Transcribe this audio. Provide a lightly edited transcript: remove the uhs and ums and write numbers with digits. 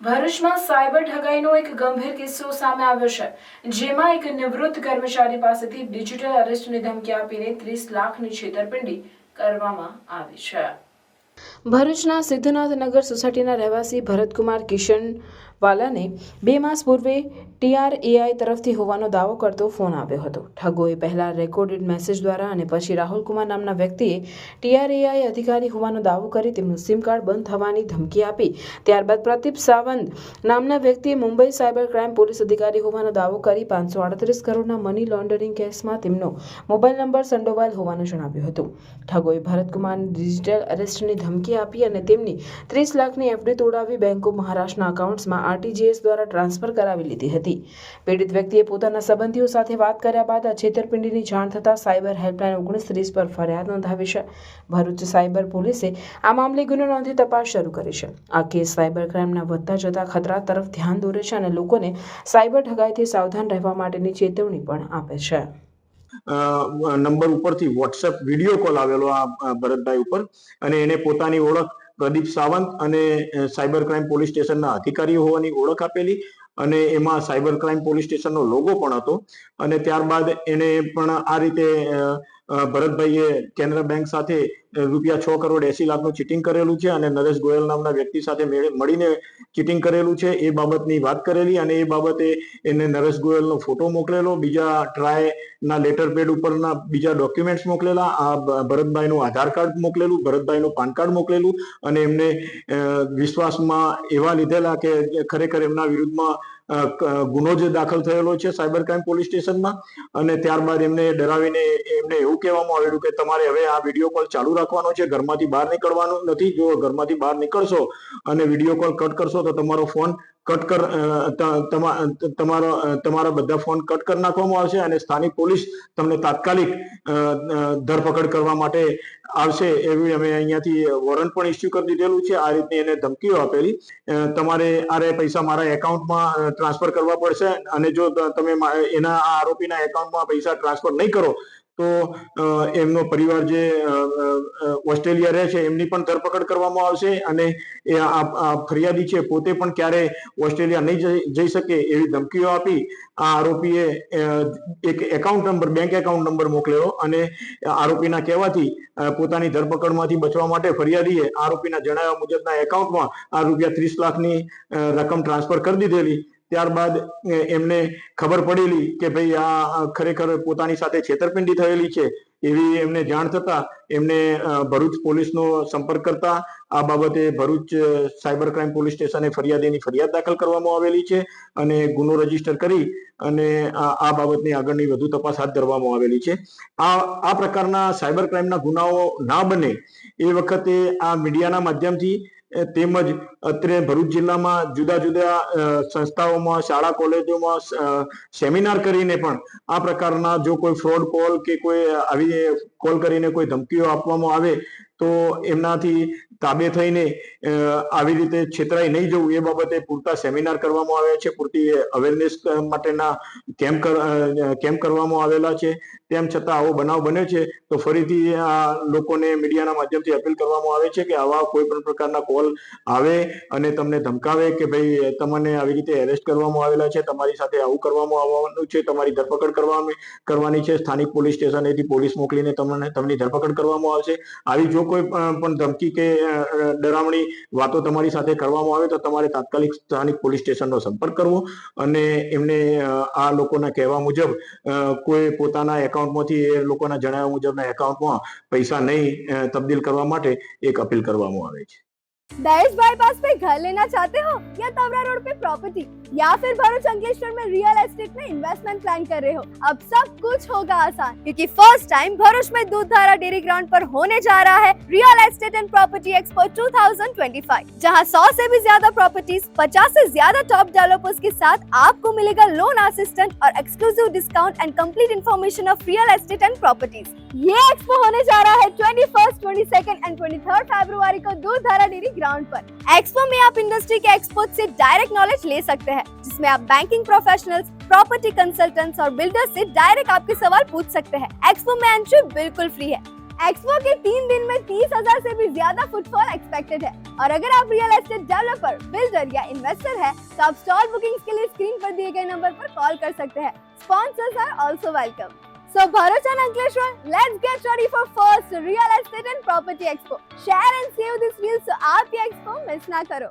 ભરૂચમાં સાયબર ઠગાઈનો એક ગંભીર કિસ્સો સામે આવ્યો છે, જેમાં એક નિવૃત્ત કર્મચારી પાસેથી ડિજિટલ અરેસ્ટની ધમકી આપીને 30 લાખની છેતરપિંડી કરવામાં આવી છે। ભરૂચના સિદ્ધનાથનગર સોસાયટીના રહેવાસી ભરતકુમાર કિશનવાલાને 2 માસ પૂર્વે TRAI તરફથી હોવાનો દાવો કરતો ફોન આવ્યો હતો। ઠગોએ પહેલા રેકોર્ડેડ મેસેજ દ્વારા અને પછી રાહુલકુમાર નામના વ્યક્તિએ TRAI અધિકારી હોવાનો દાવો કરી તેમનું સિમ કાર્ડ બંધ થવાની ધમકી આપી। ત્યારબાદ પ્રદીપ સાવંત નામના વ્યક્તિએ મુંબઈ સાયબર ક્રાઇમ પોલીસ અધિકારી હોવાનો દાવો કરી 538 કરોડના મની લોન્ડરિંગ કેસમાં તેમનો મોબાઈલ નંબર સંડોવાયેલ હોવાનું જણાવ્યું હતું। ઠગોએ ભરતકુમારને ડિજિટલ અરેસ્ટની ધમકી આપી અને તેમની 30 લાખની FD તોડાવી બેંક ઓફ મહારાષ્ટ્રના એકાઉન્ટ્સમાં RTGS દ્વારા ટ્રાન્સફર કરાવી લીધી હતી। પીડિત વ્યક્તિએ પોતાના સંબંધીઓ સાથે વાત કર્યા બાદ આ છેતરપિંડીની જાણ થતાં સાયબર હેલ્પલાઇન 1930 પર ફરિયાદ નોંધાવી છે। ભરૂચ સાયબર પોલીસે આ મામલે ગુનો નોંધી તપાસ શરૂ કરી છે। આ કેસ સાયબર ક્રાઇમના વધતા જતા ખતરા તરફ ધ્યાન દોરે છે અને લોકોને સાયબર ઠગાઈથી સાવધાન રહેવા માટેની ચેતવણી પણ આપે છે। નંબર ઉપરથી વોટ્સએપ વિડીયો કોલ આવેલો આ ભરતભાઈ ઉપર અને એને પોતાની ઓળખ પ્રદીપ સાવંત અને સાયબર ક્રાઇમ પોલીસ સ્ટેશનના અધિકારીઓ હોવાની ઓળખ આપેલી અને એમાં સાયબર ક્રાઇમ પોલીસ સ્ટેશનનો લોગો પણ હતો અને ત્યારબાદ એને પણ આ રીતે ભરતભાઈએ કેનરા બેંક સાથે ₹6 કરોડ 80 લાખનું ચીટિંગ કરેલું છે અને નરેશ ગોયલ નામના વ્યક્તિ સાથે મળીને ચીટિંગ કરેલું છે એ બાબતની વાત કરેલી અને એ બાબતે એને નરેશ ગોયલનો ફોટો મોકલેલો, બીજા ટ્રાયના લેટર પેડ ઉપરના બીજા ડોક્યુમેન્ટ્સ મોકલેલા, આ ભરતભાઈનું આધાર કાર્ડ મોકલેલું, ભરતભાઈનું પાન કાર્ડ મોકલેલું અને એમને વિશ્વાસમાં એવા લીધેલા કે ખરેખર એમના વિરુદ્ધમાં ગુનો જે દાખલ થયેલો છે સાયબર ક્રાઇમ પોલીસ સ્ટેશનમાં અને ત્યારબાદ એમને ડરાવીને એમને એવું કહેવામાં આવેલું કે તમારે હવે આ વિડીયો કોલ ચાલુ રાખવાનો છે, ઘરમાંથી બહાર નીકળવાનું નથી। જો ઘરમાંથી બહાર નીકળશો અને વિડીયો કોલ કટ કરશો તો તમારો ફોન તમારા બધા ફોન કટ કરી નાખવામાં આવશે અને સ્થાનિક પોલીસ તમને તાત્કાલિક ધરપકડ કરવા માટે આવશે એવી અમે અહીંયાથી વોરંટ પણ ઇસ્યુ કરી દીધેલું છે। આ રીતની એને ધમકીઓ આપેલી, તમારે આ પૈસા મારા એકાઉન્ટમાં ટ્રાન્સફર કરવા પડશે અને જો તમે એના આરોપીના એકાઉન્ટમાં પૈસા ટ્રાન્સફર નહીં કરો તો એમનો પરિવાર જે ઓસ્ટ્રેલિયા રહે છે એમની પણ ધરપકડ કરવામાં આવશે અને એ આ ફરિયાદી છે પોતે પણ ક્યારે ઓસ્ટ્રેલિયા નહીં જઈ શકે એવી ધમકીઓ આપી આ આરોપીએ એક બેંક એકાઉન્ટ નંબર મોકલેલો અને આરોપીના કહેવાથી પોતાની ધરપકડમાંથી બચવા માટે ફરિયાદીએ આરોપીના જણાવ્યા મુજબના એકાઉન્ટમાં આ ₹30 લાખની રકમ ટ્રાન્સફર કરી દીધેલી। ત્યારબાદ એમને ખબર પડેલી કે ભાઈ આ ખરેખર પોતાની સાથે છેતરપિંડી થયેલી છે એવી એમને જાણ થતા એમને ભરૂચ પોલીસનો સંપર્ક કરતા આ બાબતે ભરૂચ સાયબર ક્રાઇમ પોલીસ સ્ટેશને ફરિયાદીની ફરિયાદ દાખલ કરવામાં આવેલી છે અને ગુનો રજીસ્ટર કરી અને આ બાબતની આગળની વધુ તપાસ હાથ ધરવામાં આવેલી છે। આ પ્રકારના સાયબર ક્રાઇમના ગુનાઓ ના બને એ વખતે આ મીડિયાના માધ્યમથી તેમજ અત્રે ભરૂચ જિલ્લામાં જુદા જુદા સંસ્થાઓમાં, શાળા કોલેજોમાં સેમિનાર કરીને પણ આ પ્રકારના જો કોઈ ફ્રોડ કોલ કે કોઈ આવી કોલ કરીને કોઈ ધમકીઓ આપવામાં આવે તો એમનાથી તાબે થઈને આવી રીતે છેતરાઈ નહીં જવું એ બાબતે પૂરતા સેમિનાર કરવામાં આવ્યા છે, પૂરતી અવેરનેસ માટેના કેમ્પ કરવામાં આવેલા છે। તેમ છતાં આવો બનાવ બન્યો છે તો ફરીથી આ લોકોને મીડિયાના માધ્યમથી અપીલ કરવામાં આવે છે કે આવા કોઈ પણ પ્રકારના કોલ આવે અને તમને ધમકાવે કે ભાઈ તમને આવી રીતે એરેસ્ટ કરવામાં આવેલા છે, તમારી સાથે આવું કરવામાં આવવાનું છે, તમારી ધરપકડ કરવાની છે, સ્થાનિક પોલીસ સ્ટેશનેથી પોલીસ મોકલીને તમને ધરપકડ કરવામાં આવશે। આવી જો કોઈ પણ ધમકી કે ડરામણી વાતો તમારી સાથે કરવામાં આવે તો તમારે તાત્કાલિક સ્થાનિક પોલીસ સ્ટેશનનો સંપર્ક કરવો અને એમને આ લોકોના કહેવા મુજબ કોઈ પોતાના એકાઉન્ટમાંથી એ લોકોના જણાવ્યા મુજબના એકાઉન્ટમાં પૈસા નહીં તબદીલ કરવા માટે એક અપીલ કરવામાં આવે છે। दहेज बाईपास पे घर लेना चाहते हो या तवरा रोड पे प्रॉपर्टी या फिर भरूच अंकलेश्वर में रियल एस्टेट में इन्वेस्टमेंट प्लान कर रहे हो? अब सब कुछ होगा आसान क्योंकि फर्स्ट टाइम भरूच में दूधधारा डेयरी ग्राउंड पर होने जा रहा है real estate and property expo 2025, जहां 100 से भी ज्यादा प्रॉपर्टीज, 50 से ज्यादा टॉप डेवलपर्स के साथ आपको मिलेगा लोन असिस्टेंट और exclusive discount and complete information of real estate and properties. ये एक्सपो होने जा रहा है 21st, 22nd एंड 23rd फरवरी को दूधधारा डेयरी ग्राउंड पर। एक्सपो में आप इंडस्ट्री के एक्सपर्ट से डायरेक्ट नॉलेज ले सकते हैं, जिसमें आप बैंकिंग प्रोफेशनल्स, प्रॉपर्टी कंसल्टेंट्स और बिल्डर्स से डायरेक्ट आपके सवाल पूछ सकते हैं। एक्सपो में एंट्री बिल्कुल फ्री है। एक्सपो के 3 दिन में 30,000 से भी ज्यादा फुटफॉल एक्सपेक्टेड है। और अगर आप रियल एस्टेट डेवलपर, बिल्डर या इन्वेस्टर है तो आप स्टॉल बुकिंग्स के लिए स्क्रीन पर दिए गए नंबर पर कॉल कर सकते हैं। Sponsors are also welcome. So Bharuch and Ankleshwar, let's get ready for first real estate and property expo. Share and save this reel so आप ये expo मिस ना करो।